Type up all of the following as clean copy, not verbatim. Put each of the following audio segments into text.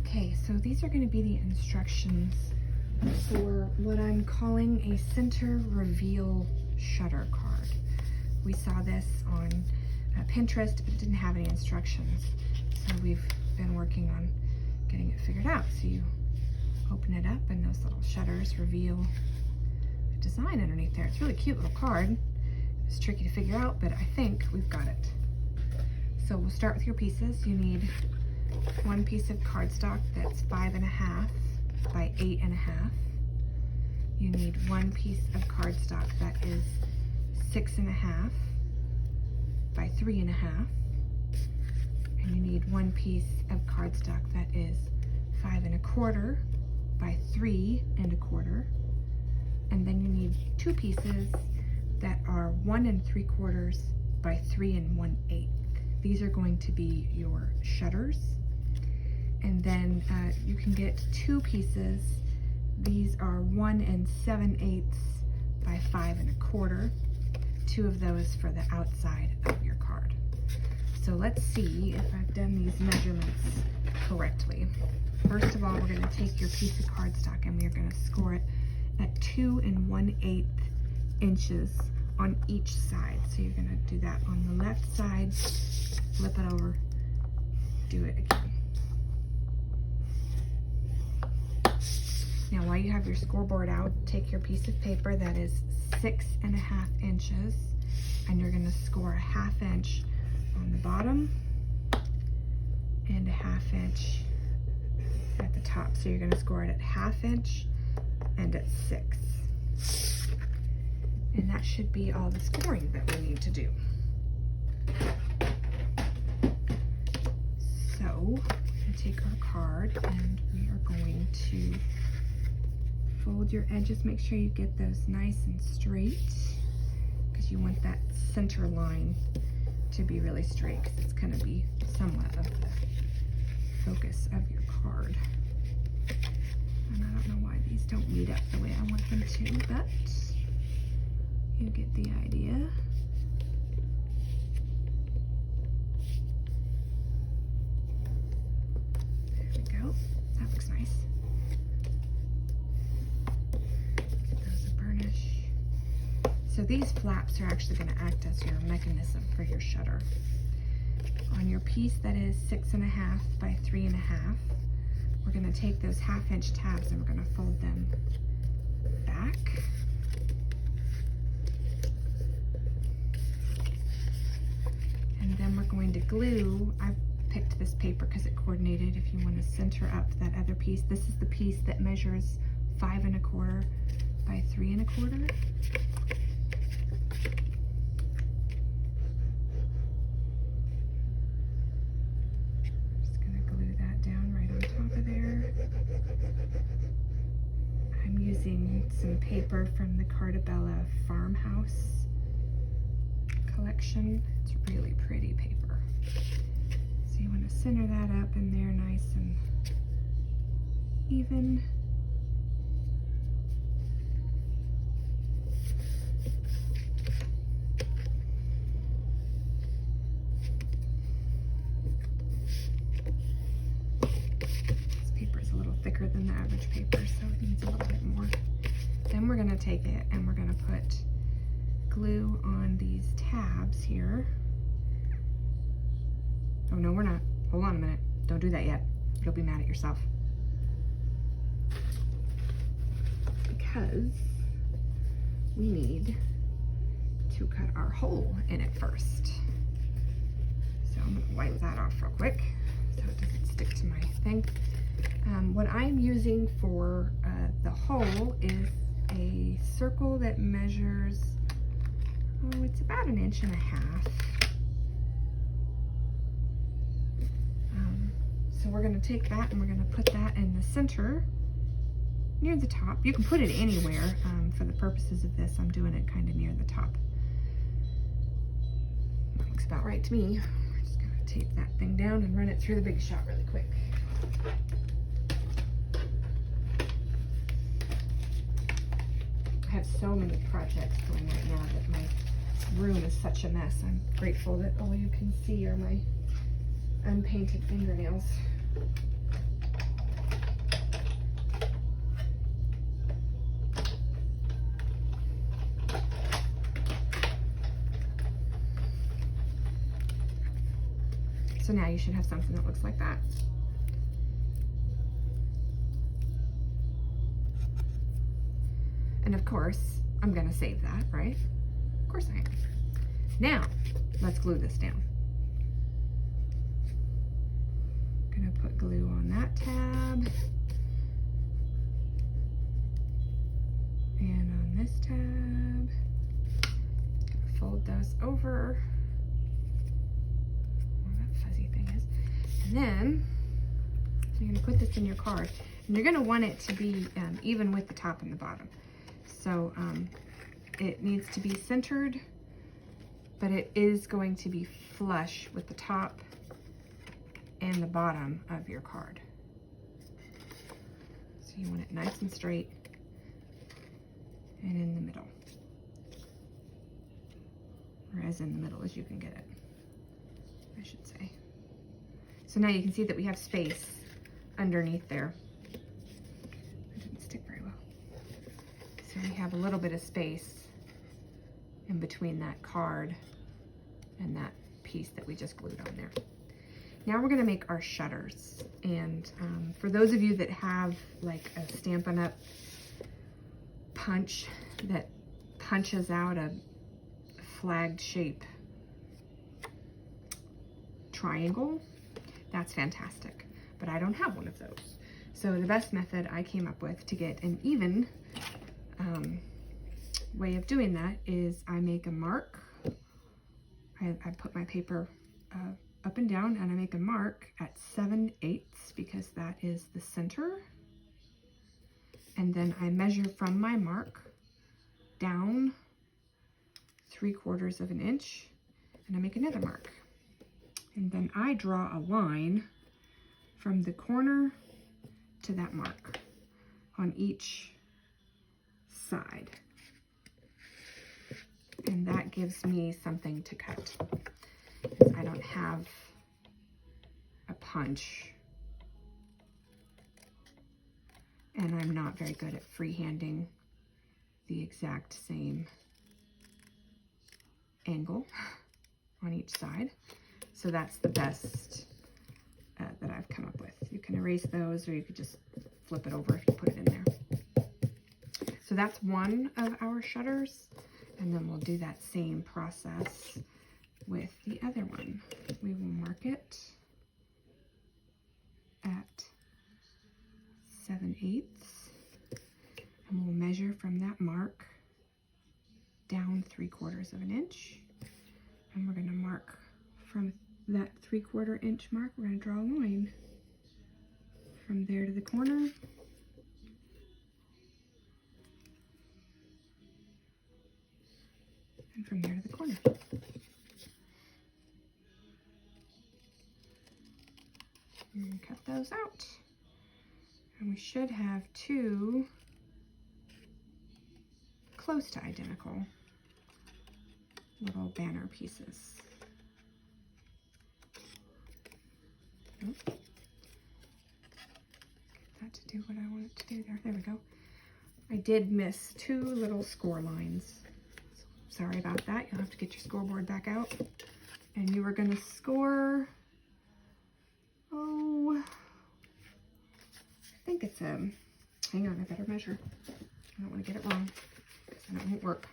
Okay, so these are going to be the instructions for what I'm calling a center reveal shutter card. We saw this on Pinterest, but it didn't have any instructions. So we've been working on getting it figured out. So you open it up and those little shutters reveal the design underneath there. It's a really cute little card. It's tricky to figure out, but I think we've got it. So we'll start with your pieces. You need one piece of cardstock that's 5.5 by 8.5. You need one piece of cardstock that is 6.5 by 3.5. And you need one piece of cardstock that is 5.25 by 3.25. And then you need two pieces that are 1.75 by 3 1/8. These are going to be your shutters. And then you can get two pieces. These are 1 7/8 by 5.25. Two of those for the outside of your card. So let's see if I've done these measurements correctly. First of all, we're going to take your piece of cardstock and we're going to score it at 2 1/8 inches on each side. So you're going to do that on the left side, flip it over, do it again. Now while you have your scoreboard out, take your piece of paper that is 6.5 inches and you're going to score a 1/2 inch on the bottom and a 1/2 inch at the top. So you're going to score it at 1/2 inch and at 6. And that should be all the scoring that we need to do. So we're going to take our card and we are going to fold your edges. Make sure you get those nice and straight because you want that center line to be really straight because it's going to be somewhat of the focus of your card. And I don't know why these don't meet up the way I want them to, but you get the idea. There we go. That looks nice. Get those a burnish. So these flaps are actually going to act as your mechanism for your shutter. On your piece that is 6.5 by 3.5, we're going to take those 1/2 inch tabs and we're going to fold them back. And then we're going to glue. I picked this paper because it coordinated if you want to center up that other piece. This is the piece that measures 5.25 by 3.25. Just going to glue that down right on top of there. I'm using some paper from the Cartabella Farmhouse collection. It's really pretty paper. So you want to center that up in there nice and even. This paper is a little thicker than the average paper, so it needs a little bit more. Then we're going to take it and we're going to put glue on these tabs here. Oh no, we're not. Hold on a minute. Don't do that yet. You'll be mad at yourself. Because we need to cut our hole in it first. So I'm going to wipe that off real quick so it doesn't stick to my thing. What I'm using for the hole is a circle that measures, oh, it's about 1.5 inches. So we're going to take that and we're going to put that in the center near the top. You can put it anywhere. For the purposes of this, I'm doing it kind of near the top. That looks about right to me. We're just going to tape that thing down and run it through the Big Shot really quick. I have so many projects going right now that my room is such a mess. I'm grateful that all you can see are my unpainted fingernails. you should have something that looks like that. And of course, I'm gonna save that, right? Of course I am. Now, let's glue this down. Gonna put glue on that tab. And on this tab. Gonna fold those over. Where that fuzzy thing is. And then, you're gonna put this in your card. And you're gonna want it to be even with the top and the bottom. So it needs to be centered, but it is going to be flush with the top and the bottom of your card. So you want it nice and straight and in the middle, or as in the middle as you can get it, I should say. So now you can see that we have space underneath there. It didn't stick very well. So we have a little bit of space in between that card and that piece that we just glued on there. Now we're gonna make our shutters. And for those of you that have like a Stampin' Up! Punch that punches out a flagged shape triangle, that's fantastic. But I don't have one of those. So the best method I came up with to get an even way of doing that is I make a mark. I put my paper up and down, and I make a mark at 7/8 because that is the center. And then I measure from my mark down 3/4 of an inch, and I make another mark. And then I draw a line from the corner to that mark on each side. And that gives me something to cut. I don't have a punch, and I'm not very good at freehanding the exact same angle on each side. So that's the best that I've come up with. You can erase those, or you could just flip it over if you put it in there. So that's one of our shutters, and then we'll do that same process with the other one. We will mark it at 7/8, and we'll measure from that mark down 3/4 of an inch, and we're going to mark from that 3/4 inch mark. We're going to draw a line from there to the corner, and from there to the corner. And cut those out. And we should have two close to identical little banner pieces. Nope. Get that to do what I want it to do there. There we go. I did miss two little score lines. Sorry about that. You'll have to get your scoreboard back out. And you were going to score, oh, I think it's hang on, I better measure. I don't want to get it wrong, because then it won't work.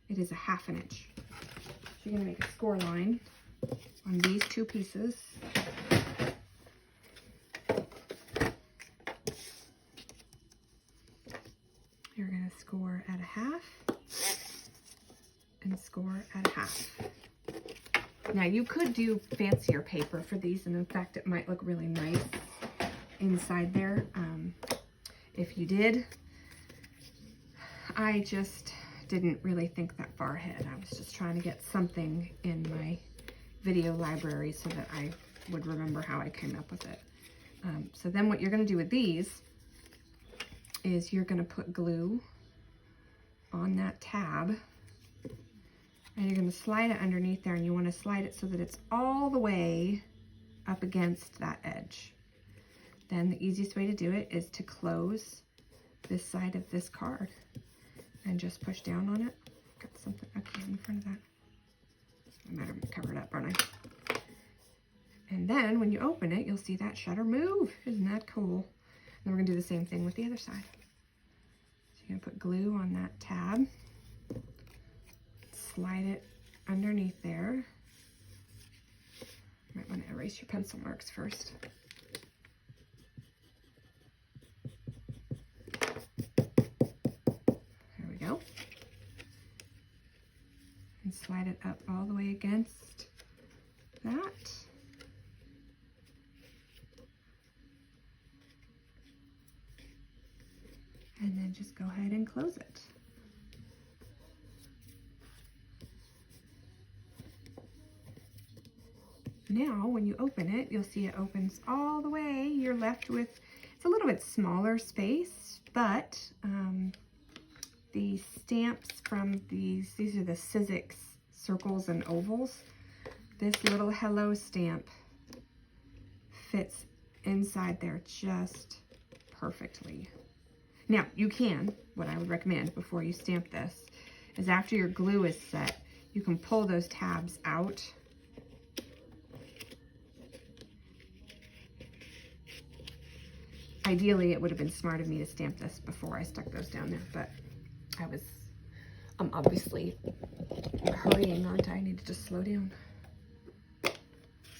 It is a 1/2 inch. So you're going to make a score line on these two pieces. You're going to score at 1/2 and score at 1/2. Now you could do fancier paper for these, and in fact it might look really nice inside there if you did. I just didn't really think that far ahead. I was just trying to get something in my video library so that I would remember how I came up with it. So then what you're going to do with these is you're going to put glue on that tab, and you're going to slide it underneath there, and you want to slide it so that it's all the way up against that edge. Then the easiest way to do it is to close this side of this card and just push down on it. Got something up here in front of that. I better cover it up, aren't I? And then when you open it, you'll see that shutter move. Isn't that cool? And then we're gonna do the same thing with the other side. So you're gonna put glue on that tab, slide it underneath there. You might want to erase your pencil marks first. There we go. And slide it up all the way against that. And then just go ahead and close it. Now, when you open it, you'll see it opens all the way. You're left with, it's a little bit smaller space, but the stamps from these are the Sizzix circles and ovals. This little hello stamp fits inside there just perfectly. Now, you can, what I would recommend before you stamp this, is after your glue is set, you can pull those tabs out. Ideally, it would have been smart of me to stamp this before I stuck those down there, but I was obviously hurrying, aren't I? I need to just slow down.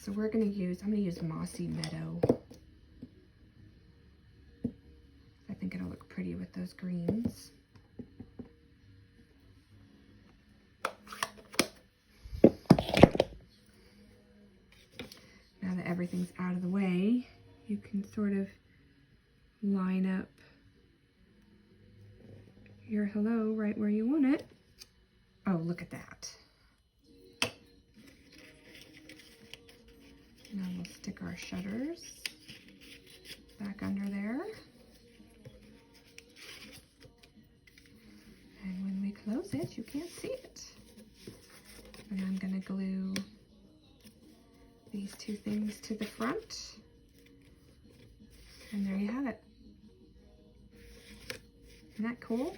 So I'm gonna use Mossy Meadow. I think it'll look pretty with those greens. Now that everything's out of the way, you can sort of line up your hello right where you want it. Oh, look at that. Now we'll stick our shutters back under there. And when we close it, you can't see it. And I'm gonna glue these two things to the front. And there you have it. Isn't that cool?